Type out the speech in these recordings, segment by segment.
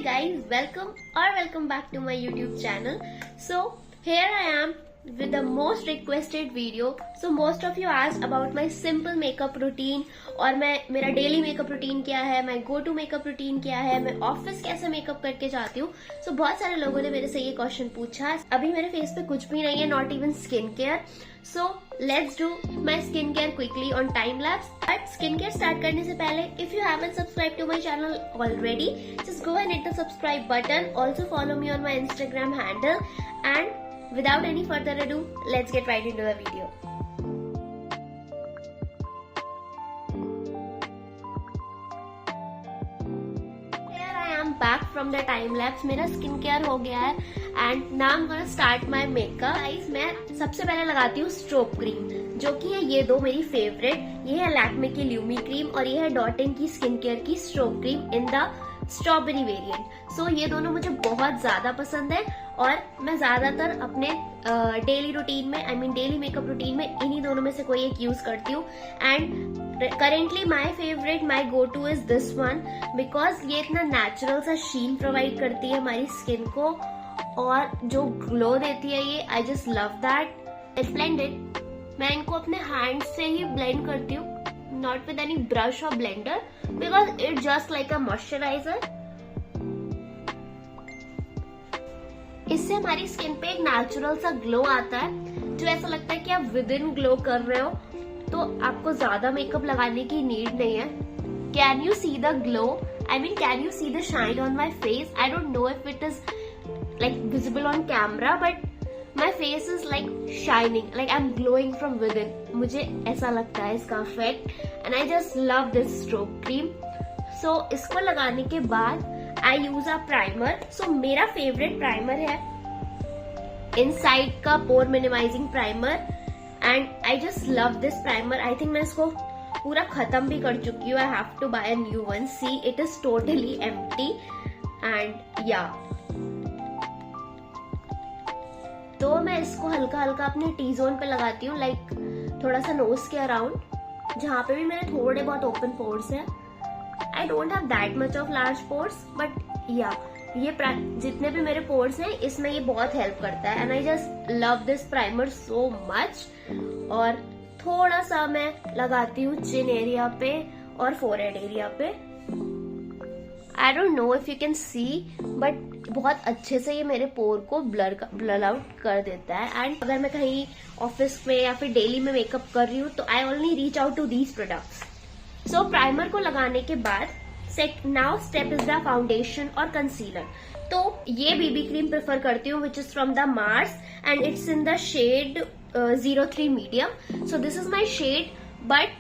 guys, welcome back to my YouTube channel. So here I am with the most requested video. So most of you asked about my simple makeup routine और मेरा daily makeup routine क्या है, my go to makeup routine क्या है, मैं office कैसे makeup करके जाती हूँ. So बहुत सारे लोगों ने मेरे से ये क्वेश्चन पूछा. अभी मेरे फेस पे कुछ भी नहीं है, not even skin care. So let's do my skin care quickly on time lapse. But skin care start करने से पहले, if you haven't subscribed to my channel already, just go and hit the subscribe button. Also follow me on my Instagram handle. And without any further ado, let's get right into the video. Back from the time lapse. मेरा skin care हो गया है and now I am gonna start my makeup. Guys, मैं सबसे पहले लगाती हूँ strobe cream, जो कि है ये दो मेरी फेवरेट. ये है लैक्मे की ल्यूमी क्रीम और ये है Dot and Key skin care की strobe cream in the strawberry variant. So ये दोनों मुझे बहुत ज्यादा पसंद है और मैं ज्यादातर अपने डेली रूटीन में, I mean daily makeup routine में इन्हीं दोनों में से कोई एक यूज करती हूँ. And currently my favourite, my go two is this one, because ये इतना नेचुरल सा शीन प्रोवाइड करती है हमारी स्किन को और जो ग्लो देती है ये, आई just love that. It's blended. मैं इनको अपने हैंड से ही ब्लेंड करती हूँ, नॉट विद एनी ब्रश और blender, because it just like a moisturiser. इससे हमारी स्किन पे एक नेचुरल सा ग्लो आता है, जो ऐसा लगता है कि आप विद इन ग्लो कर रहे हो, तो आपको ज्यादा मेकअप लगाने की नीड नहीं है. Can you see the glow? I mean, can you see the shine on my face? I don't know if it is like visible on camera, but my face is like shining, like I am glowing from within. मुझे ऐसा लगता है इसका effect and I just love this strobe cream. So इसको लगाने के बाद आई use a primer. सो मेरा फेवरेट प्राइमर है इनसाइड का pore minimizing primer and I just love this primer. I think मैं इसको पूरा खत्म भी कर चुकी हूँ. I have to buy a new one. See, it is totally empty and yeah. तो मैं इसको हल्का हल्का अपने टी जोन पे लगाती हूँ, लाइक थोड़ा सा नोज के अराउंड, जहाँ पे भी मेरे थोड़े बहुत ओपन पोर्स हैं. I don't have that much of large pores, but या ये जितने भी मेरे पोर्स हैं इसमें ये बहुत हेल्प करता है and I just love this primer so much. और थोड़ा सा मैं लगाती हूँ चिन एरिया पे और फोरहेड एरिया पे. आई don't know if you can C, but बहुत अच्छे से ये मेरे पोर को ब्लर आउट कर देता है. एंड अगर मैं कहीं ऑफिस में या फिर डेली में मेकअप कर रही हूँ तो I only reach out to these products. So primer को लगाने के बाद now step is the foundation और कंसीलर. तो ये बीबी क्रीम प्रेफर करती हूँ which is from the Mars and it's in the shade 03 medium. So this is my shade. But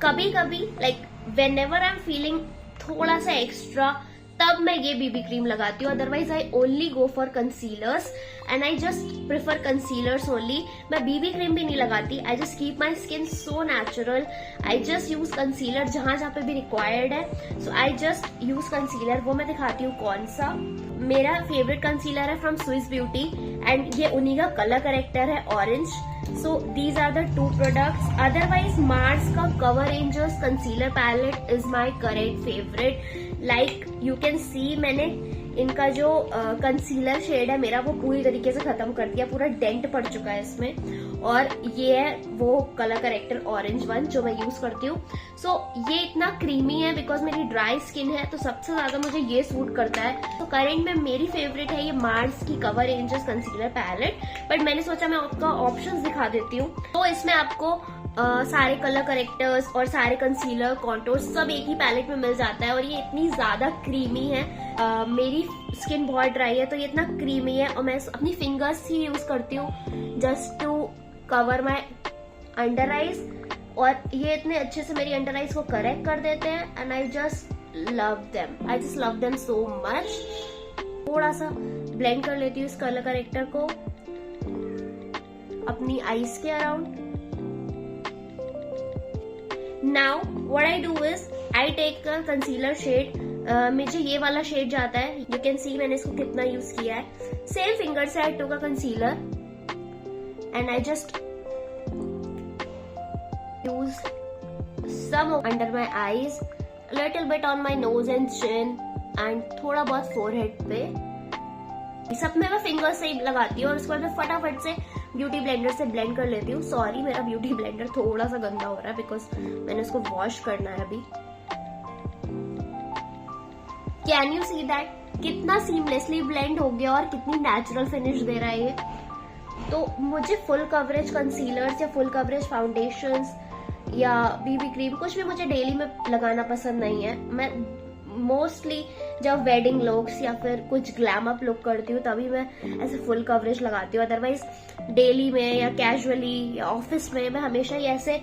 कभी कभी like whenever I am feeling थोड़ा सा extra, तब मैं ये बीबी क्रीम लगाती हूँ. Otherwise I only go for concealers and I just prefer concealers only. मैं बीबी क्रीम भी नहीं लगाती. I just keep my skin so natural. I just use concealer जहां जहां पे भी रिक्वायर्ड है. So I just use concealer. वो मैं दिखाती हूँ कौन सा. मेरा फेवरेट कंसीलर है फ्रॉम स्विस ब्यूटी एंड ये उन्हीं का कलर करेक्टर है orange. So these are the two products. Otherwise Mars का cover rangers concealer palette is my current favourite. Like you can see, मैंने इनका जो कंसीलर शेड है मेरा, वो पूरी तरीके से खत्म कर दिया. पूरा डेंट पड़ चुका है इसमें. और ये है वो कलर करेक्टर ऑरेंज वन जो मैं यूज करती हूँ. सो ये इतना क्रीमी है बिकॉज मेरी ड्राई स्किन है, तो सबसे ज्यादा मुझे ये सूट करता है. तो करेंट में मेरी फेवरेट है ये मार्स की cover rangers concealer palette. But मैंने सोचा मैं आपका ऑप्शंस दिखा देती हूँ. तो इसमें आपको सारे कलर करेक्टर्स और सारे कंसीलर, कॉन्टोर सब एक ही पैलेट में मिल जाता है. और ये इतनी ज्यादा क्रीमी है. मेरी स्किन बहुत ड्राई है तो ये इतना क्रीमी है और मैं अपनी फिंगर्स ही यूज करती हूँ just to cover my under eyes. और ये इतने अच्छे से मेरी अंडर आईज को करेक्ट कर देते हैं and I just love them. I just love them so much. थोड़ा सा ब्लेंड कर लेती हूँ इस कलर करेक्टर को अपनी आईज के around. Now what I do is I take a concealer shade. मुझे ये वाला शेड जाता है. यू कैन सी मैंने इसको कितना यूज किया है. सेम फिंगर से I took a concealer and I just use some under my eyes, a little bit on my nose and chin, and थोड़ा बहुत फोरहेड पे, सब में मैं फिंगर से ही लगाती हूँ और उसके बाद मैं फटाफट से ब्यूटी ब्लेंडर से ब्लेंड कर लेती हूँ। सॉरी मेरा ब्यूटी ब्लेंडर थोड़ा सा गंदा हो रहा है बिकॉज मैंने उसको वॉश करना है अभी। कैन यू सी दैट कितना सीमलेसली ब्लेंड हो गया और कितनी नेचुरल फिनिश दे रहा है ये। तो मुझे फुल कवरेज कंसीलर्स या फुल कवरेज फाउंडेशंस या बीबी क्रीम कुछ भी मुझे डेली में लगाना पसंद नहीं है। मैं मोस्टली जब वेडिंग लुक्स या फिर कुछ ग्लैम अप लुक करती हूँ तभी मैं ऐसे फुल कवरेज लगाती हूँ। अदरवाइज डेली में या कैजुअली या ऑफिस में मैं हमेशा ही ऐसे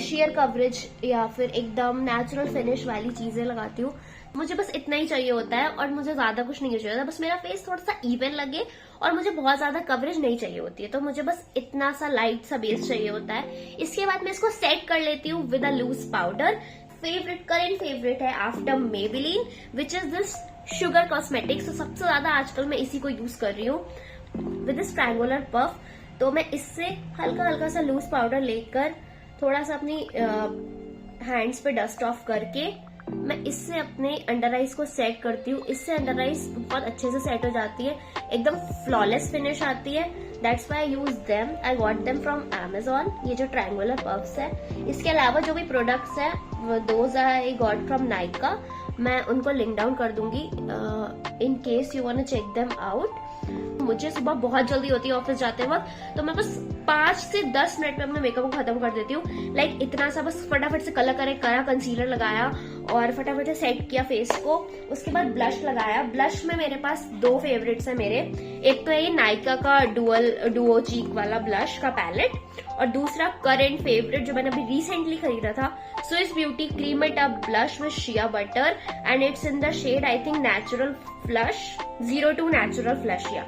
शेयर कवरेज या फिर एकदम नेचुरल फिनिश वाली चीजें लगाती हूँ। मुझे बस इतना ही चाहिए होता है और मुझे ज्यादा कुछ नहीं चाहिए होता। बस मेरा फेस थोड़ा सा इवन लगे और मुझे बहुत ज्यादा कवरेज नहीं चाहिए होती है। तो मुझे बस इतना सा लाइट सा बेस चाहिए होता है। इसके बाद मैं इसको सेट कर लेती हूँ with a loose powder. Current favourite है after Maybelline which is this Sugar Cosmetics. तो सबसे ज्यादा आजकल मैं इसी को यूज कर रही हूँ विद दिस ट्रायंगुलर पफ। तो मैं इससे हल्का हल्का सा लूज पाउडर लेकर थोड़ा सा अपनी हैंड्स पे डस्ट ऑफ करके मैं इससे अपने अंडर आईज को सेट करती हूँ। इससे अंडर आईज बहुत अच्छे से सेट हो जाती है, एकदम फ्लॉलेस फिनिश आती है। That's why I use them. I got them from Amazon। ये जो ट्रायंगुलर पफ्स है, इसके अलावा जो भी प्रोडक्ट्स है those I got from Nykaa. मैं उनको लिंक डाउन कर दूंगी in case you want to check them out. मुझे सुबह बहुत जल्दी होती है ऑफिस जाते वक्त, तो मैं बस 5 से 10 मिनट में अपने मेकअप को खत्म कर देती हूँ। लाइक इतना सा बस फटाफट से कलर करा, कंसीलर लगाया और फटाफट से सेट किया फेस को। उसके बाद ब्लश लगाया। ब्लश में मेरे पास 2 फेवरेट्स है मेरे। एक तो है ये नाइका का डुओ चीक वाला ब्लश का पैलेट और दूसरा करेंट फेवरेट जो मैंने अभी रिसेंटली खरीदा था, Swiss Beauty cream it up blush with shea butter and it's in the shade I think natural flush 02 natural flush. Yeah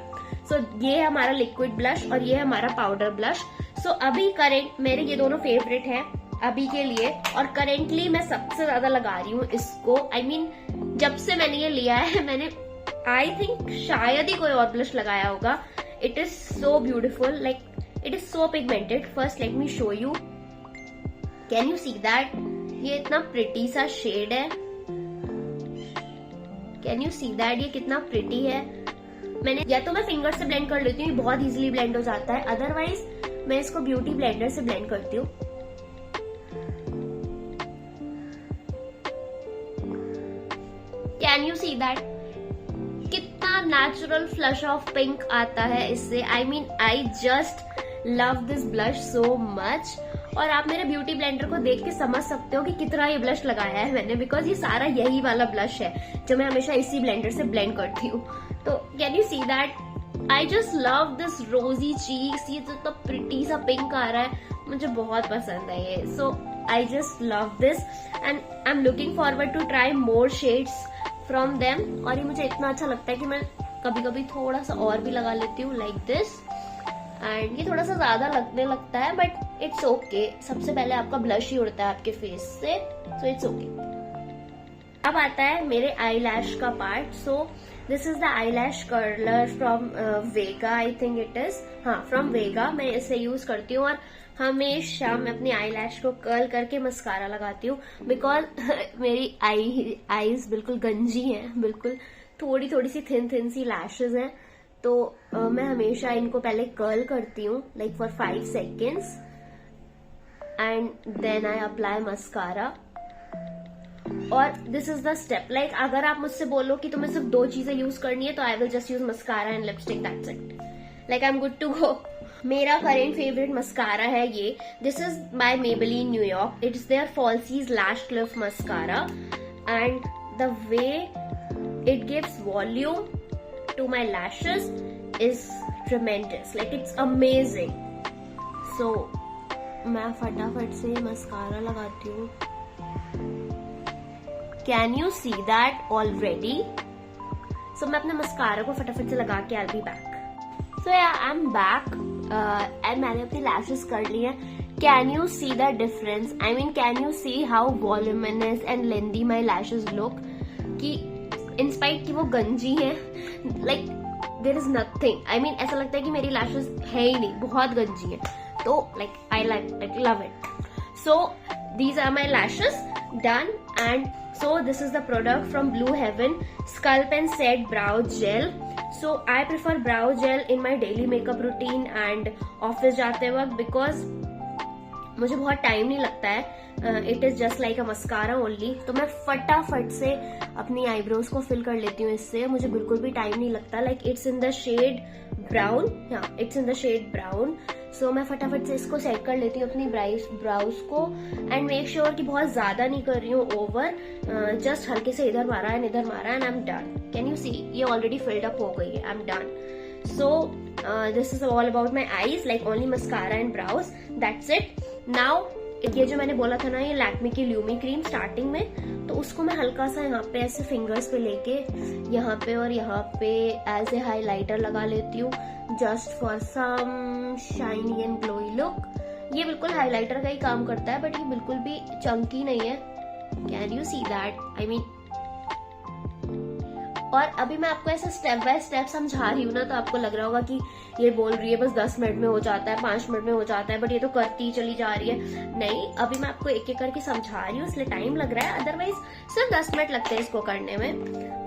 so ये है हमारा लिक्विड ब्लश और ये है हमारा पाउडर ब्लश। सो अभी करेंट मेरे ये दोनों फेवरेट हैं अभी के लिए और करेंटली मैं सबसे ज्यादा लगा रही हूँ इसको। I mean, जब से मैंने ये लिया है मैंने आई थिंक शायद ही कोई और ब्लश लगाया होगा। It is so beautiful, like it is so pigmented. First let me show you. Can you see that? ये इतना प्रिटी सा शेड है। Can you see that? ये कितना प्रिटी है। मैंने या तो मैं फिंगर से ब्लेंड कर लेती हूँ, बहुत इजीली ब्लेंड हो जाता है। अदरवाइज मैं इसको ब्यूटी ब्लेंडर से ब्लेंड करती हूँ। Can you see that? कितना नेचुरल फ्लश ऑफ पिंक आता है इससे। I mean I just love this blush so much. और आप मेरे ब्यूटी ब्लेंडर को देख के समझ सकते हो कि कितना ये ब्लश लगाया है मैंने, बिकॉज ये सारा यही वाला ब्लश है जो मैं हमेशा इसी ब्लेंडर से ब्लेंड करती हूँ। तो can you see that? I just love this रोजी चीक्स। ये जो तो प्रिटी सा पिंक आ रहा है, मुझे बहुत पसंद है ये। So I just love this and I am looking forward to try more shades from them. और ये मुझे इतना अच्छा लगता है कि मैं कभी कभी थोड़ा सा और भी लगा लेती हूँ लाइक दिस। एंड ये थोड़ा सा ज्यादा लगने लगता है बट इट्स ओके। सबसे पहले आपका ब्लश ही उड़ता है आपके फेस से, सो इट्स ओके। अब आता है मेरे आई लैश का part. So this is the eyelash curler from Vega, I think it is. हाँ, फ्रॉम वेगा। मैं इसे यूज करती हूँ और हमेशा मैं अपनी आई लैश को कर्ल करके मस्कारा लगाती हूँ बिकॉज मेरी आईज बिल्कुल गंजी हैं, बिल्कुल थोड़ी थोड़ी सी थिन सी लैशेज हैं। तो मैं हमेशा इनको पहले कर्ल करती हूँ like for 5 seconds and then I apply mascara. और this is the step. Like अगर आप मुझसे बोलो कि तुम्हें सिर्फ 2 चीजें यूज करनी है तो I will just use mascara and lipstick, that's it. Like I am good to go. मेरा करेंट फेवरेट मस्कारा है ये। This is by Maybelline New York. It's there falsies lash क्लिफ mascara and the way it gives volume to my lashes is tremendous, like it's amazing. So मैं फटाफट से mascara लगाती हूँ। Can you see that already? So मैं अपने mascara को फटाफट से लगा के I'll be back. So yeah, I'm back and मैंने अपनी lashes कर ली है। Can you see the difference? I mean, can you see how voluminous and lengthy my lashes look? कि इंस्पाइट की वो गंजी है, like there is nothing. I mean ऐसा लगता है कि मेरी लैशेस है ही नहीं, बहुत गंजी है। तो like I love it. So these are my lashes done and So this is the product from Blue Heaven, Sculpt and Set Brow Gel. So I prefer brow gel in my daily makeup routine and office जाते वक्त because मुझे बहुत time नहीं लगता है. It is just like a mascara only. तो मैं फटाफट से अपनी आईब्रोज को फिल कर लेती हूँ इससे. मुझे बिल्कुल भी टाइम नहीं लगता. Like it's in the shade brown. हाँ, it's in the shade brown. So मैं फटाफट से इसको सेट कर लेती हूँ अपनी ब्राउज को. एंड मेक श्योर कि बहुत ज्यादा नहीं कर रही हूँ ओवर. जस्ट हल्के से इधर मारा एंड इधर मारा and I am done. Can you see, ये ऑलरेडी फिल्ड अप हो गई है. I am done. So this is all about my eyes, like only mascara and brows. That's it. Now ये जो मैंने बोला था ना, ये लैक्मे की ल्यूमी क्रीम स्टार्टिंग में, तो उसको मैं हल्का सा यहाँ पे ऐसे फिंगर्स पे लेके यहाँ पे और यहाँ पे एज ए हाइलाइटर लगा लेती हूँ, just for some shiny and glowy look. ये बिल्कुल हाइलाइटर का ही काम करता है, बट ये बिल्कुल भी चंकी नहीं है. Can you see that? I mean, और अभी मैं आपको ऐसे स्टेप बाय स्टेप समझा रही हूँ ना, तो आपको लग रहा होगा कि ये बोल रही है बस 10 मिनट में हो जाता है, 5 मिनट में हो जाता है, बट ये तो करती ही चली जा रही है. नहीं, अभी मैं आपको एक एक करके समझा रही हूँ, इसलिए टाइम लग रहा है. अदरवाइज सिर्फ 10 मिनट लगते हैं इसको करने में.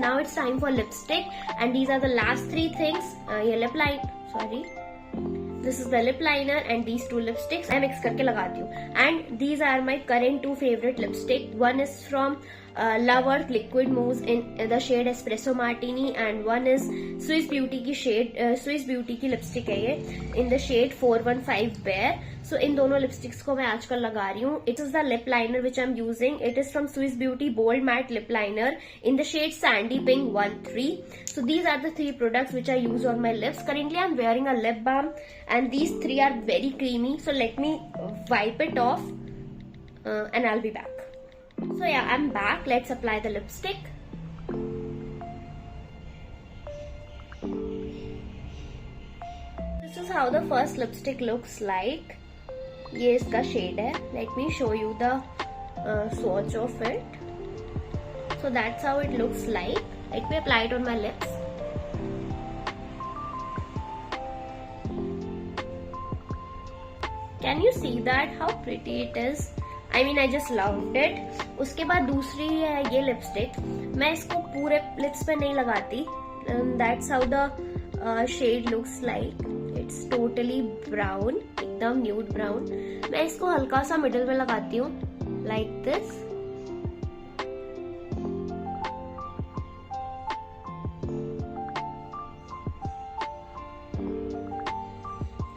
Now it's time for lipstick and these are the last 3 things. ये lip line, sorry, this is the lip liner and these 2 lipsticks मैं मिक्स करके लगाती हूँ. And these are my current 2 favourite lipstick. One is from Love Earth Liquid Mousse in the shade Espresso Martini and one is Swiss Beauty की shade Swiss Beauty की lipstick है ये in the shade 415 Bare. So इन दोनों lipsticks को मैं आजकल लगा रही हूँ. It is the lip liner which I'm using. It is from Swiss Beauty Bold Matte Lip Liner in the shade Sandy Pink 13. So these are the 3 products which I use on my lips. Currently I'm wearing a lip balm and these 3 are very creamy. So let me wipe it off and I'll be back. So yeah, I'm back. Let's apply the lipstick. This is how the first lipstick looks like. ये इसका shade है. Let me show you the swatch of it. So that's how it looks like. Let me apply it on my lips. Can you see that? How pretty it is. I mean, I just loved it. उसके बाद दूसरी है ये lipstick. मैं इसको पूरे lips पे नहीं लगाती. That's how the shade looks like. It's totally brown, एकदम nude brown. मैं इसको हल्का सा मिडिल में लगाती हूँ, like this.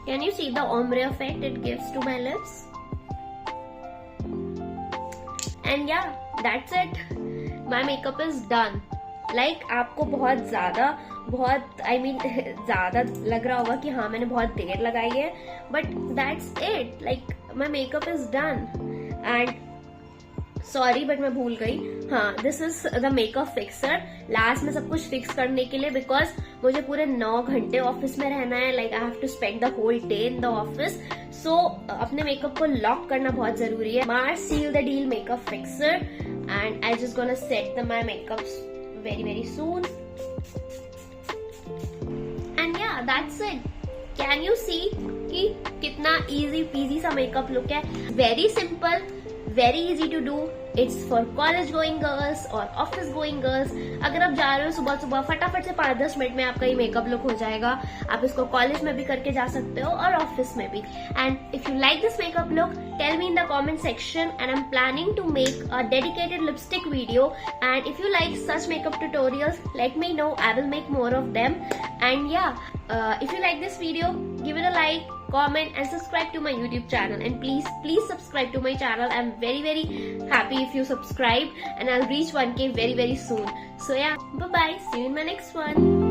Can you see the ombre effect it gives to my lips? And yeah, that's it. My makeup is done. Like आपको बहुत ज्यादा लग रहा होगा कि हाँ मैंने बहुत देर लगाई है, but that's it. Like my makeup is done. And sorry but मैं भूल गई. हाँ, this is the makeup fixer. Last में सब कुछ फिक्स करने के लिए, बिकॉज मुझे पूरे 9 घंटे ऑफिस में रहना है. Like I have to spend the whole day in the office. So अपने मेकअप को लॉक करना बहुत जरूरी है. Mars seal the deal makeup fixer and I just gonna set my makeup very very soon. And yeah that's it. Can you see कि कितना easy peasy सा makeup look है. Very simple, very easy to do. It's for college going girls or office going girls. अगर आप जा रहे हो सुबह सुबह, फटाफट से 5-10 मिनट में आपका ये मेकअप लुक हो जाएगा. आप इसको कॉलेज में भी करके जा सकते हो और ऑफिस में भी. And if you like this makeup look, tell me in the comment section and I am planning to make a dedicated lipstick video. And if you like such makeup tutorials, let me know. I will make more of them. And yeah, if you like this video, give it a like, comment and subscribe to my YouTube channel. And please subscribe to my channel. I'm very happy if you subscribe and I'll reach 1K very soon. So yeah, bye bye. See you in my next one.